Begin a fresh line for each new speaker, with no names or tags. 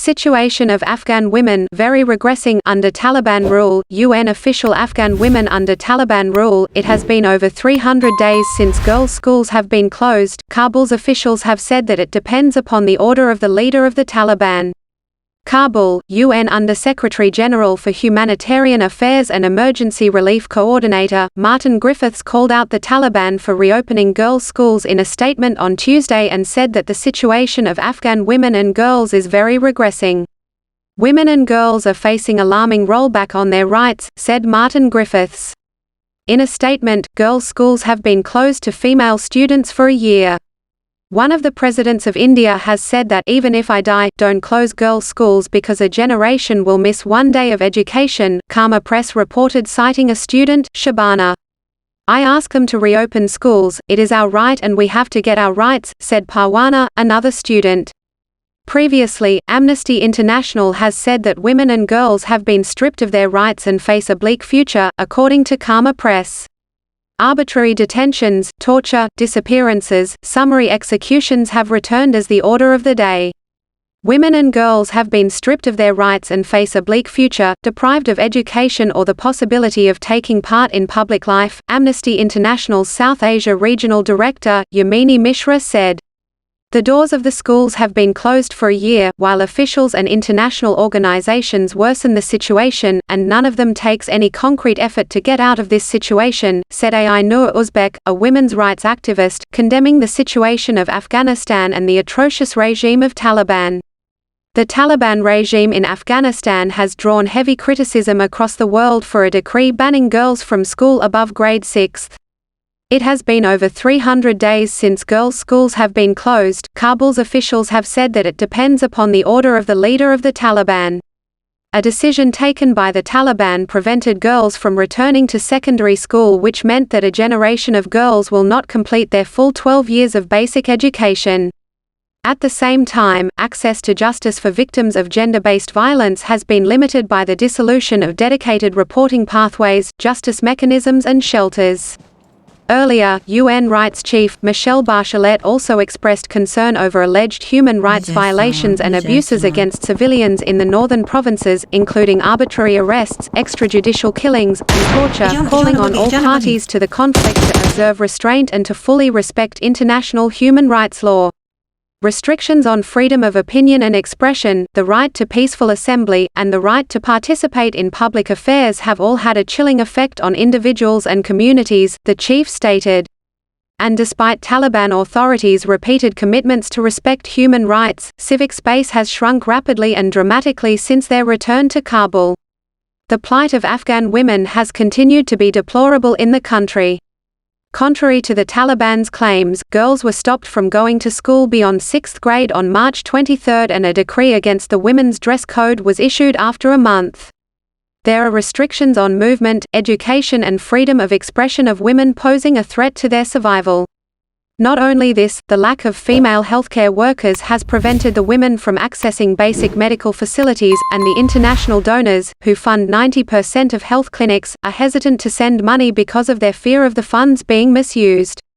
Situation of Afghan women very regressing under Taliban rule. UN official Afghan women under Taliban rule. It has been over 300 days since girls' schools have been closed. Kabul's officials have said that it depends upon the order of the leader of the Taliban. Kabul, UN Under-Secretary-General for Humanitarian Affairs and Emergency Relief Coordinator, Martin Griffiths called out the Taliban for reopening girls' schools in a statement on Tuesday and said that the situation of Afghan women and girls is very regressing. Women and girls are facing alarming rollback on their rights, said Martin Griffiths. In a statement, girls' schools have been closed to female students for a year. One of the presidents of India has said that even if I die, don't close girls' schools because a generation will miss one day of education, Khaama Press reported citing a student, Shabana. I ask them to reopen schools, it is our right and we have to get our rights, said Parwana, another student. Previously, Amnesty International has said that women and girls have been stripped of their rights and face a bleak future, according to Khaama Press. Arbitrary detentions, torture, disappearances, summary executions have returned as the order of the day. Women and girls have been stripped of their rights and face a bleak future, deprived of education or the possibility of taking part in public life, Amnesty International's South Asia Regional Director, Yamini Mishra said. The doors of the schools have been closed for a year, while officials and international organizations worsen the situation, and none of them takes any concrete effort to get out of this situation, said Nur Uzbek, a women's rights activist, condemning the situation of Afghanistan and the atrocious regime of Taliban. The Taliban regime in Afghanistan has drawn heavy criticism across the world for a decree banning girls from school above grade 6. It has been over 300 days since girls' schools have been closed. Kabul's officials have said that it depends upon the order of the leader of the Taliban. A decision taken by the Taliban prevented girls from returning to secondary school, which meant that a generation of girls will not complete their full 12 years of basic education. At the same time, access to justice for victims of gender-based violence has been limited by the dissolution of dedicated reporting pathways, justice mechanisms and shelters. Earlier, UN Rights Chief, Michelle Bachelet also expressed concern over alleged human rights violations and abuses against civilians in the northern provinces, including arbitrary arrests, extrajudicial killings, and torture, calling on all parties to the conflict to observe restraint and to fully respect international human rights law. Restrictions on freedom of opinion and expression, the right to peaceful assembly, and the right to participate in public affairs have all had a chilling effect on individuals and communities, the chief stated. And despite Taliban authorities' repeated commitments to respect human rights, civic space has shrunk rapidly and dramatically since their return to Kabul. The plight of Afghan women has continued to be deplorable in the country. Contrary to the Taliban's claims, girls were stopped from going to school beyond 6th grade on March 23 and a decree against the women's dress code was issued after a month. There are restrictions on movement, education and freedom of expression of women posing a threat to their survival. Not only this, the lack of female healthcare workers has prevented the women from accessing basic medical facilities, and the international donors, who fund 90% of health clinics, are hesitant to send money because of their fear of the funds being misused.